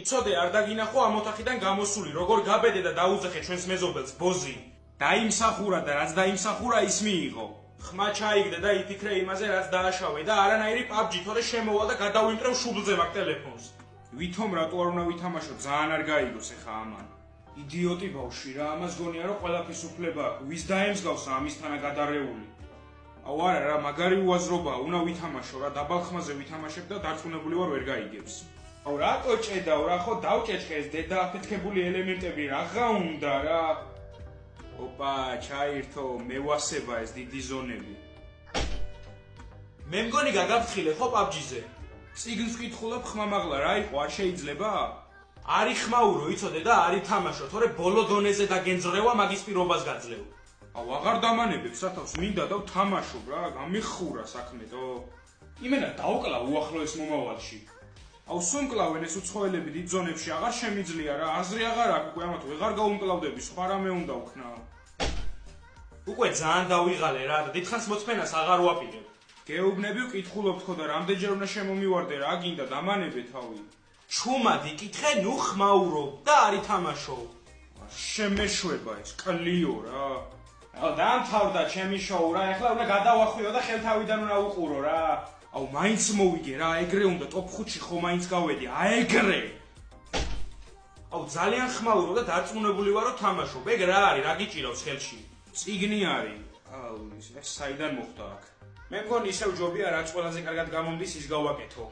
იცოდე არ დაგინახო ამ ოთახიდან გამოსული, როგორ გაბედე და დაუძახე ჩვენს მეზობელს ბოზი. დაიმსახურა და რაც დაიმსახურა ის მიიღო. ხმა ჩაიგდე და იფიქრე იმაზე, რაც დააშავე და არანაირი PUBG თორე შემოვალ და გადავიმტრევ შუბლზე მაგ ტელეფონს. ვითომ რატო არ უნდა ვითამაშო, ძალიან არ გაიგოს ეხა ამან. იდიოტი ბავშვი რა, ამას გონია რომ ყველაფრის უფლება აქვს. ვის დაემსგავსა ამისთანა გადარეული? აუ არა რა, მაგარი უაზრობაა, უნდა ვითამაშო რა, დაბალ ხმაზე ვითამაშებ და დარწმუნებული ვარ ვერ გაიგებს. აუ რატო ჭედავ რა, ხო დავჭეჭყე ეს დედა აფეთქებული ელემენტები რაღა უნდა რა. ოპა, ჩაირთო, მევასება ეს დიდი ზონები. მე მგონი გაგაფრთხილე ხო PUBG-ზე? წიგნს ვკითხულობ ხმამაღლა რა იყო, არ შეიძლება? არი ხმაურო, იცოდე და არი თამაშო, თორე ბოლო დონეზე დაგენძრევა მაგის პირობას გაძლევ. აუ აღარ დამანებებს რა თავს, მინდა და ვთამაშობ რა, გამიხურა საქმედო. იმენა დავკლავ უახლოეს მომავალში. აუ სუნკლავენ ეს უცხოელები დიდ ზონებში აღარ შემიძლია რა, აზრი აღარ აქვს უკვე ამათ ვეღარ გაუმკლავდები, სხვა რამე უნდა ვქნა. უკვე ძალიან დავიღალე რა და დიდხანს მოწმენას აღარ ვაპირებ. გეუბნები ვკითხულობთ ხო და რამდენჯერ უნდა შემომივარდე რა, გინდა დამანებე თავი. ჩუმად იკითხე, ნუ ხმაურო და არი თამაშო. შემეშვება ეს კლიო რა. აუ დამთავრდა ჩემი შოუ რა, ეხლა უნდა გადავახვიო და ხელთავიდან უნდა უყურო რა. აუ მაინც მოვიგე რა, ეგრე უნდა ტოპ 5-ში ხო მაინც გავედი, ეგრე. აუ ძალიან ხმაურო და დარწმუნებული ვარო თამაშობ. ეგ რა არის, რა გიჭირავს ხელში? წიგნი არის. აუ ეს საიდან მოხდა აქ? მე მგონი ისევ ჯობია რაც ყველაზე კარგად გამომდის ის გავაკეთო.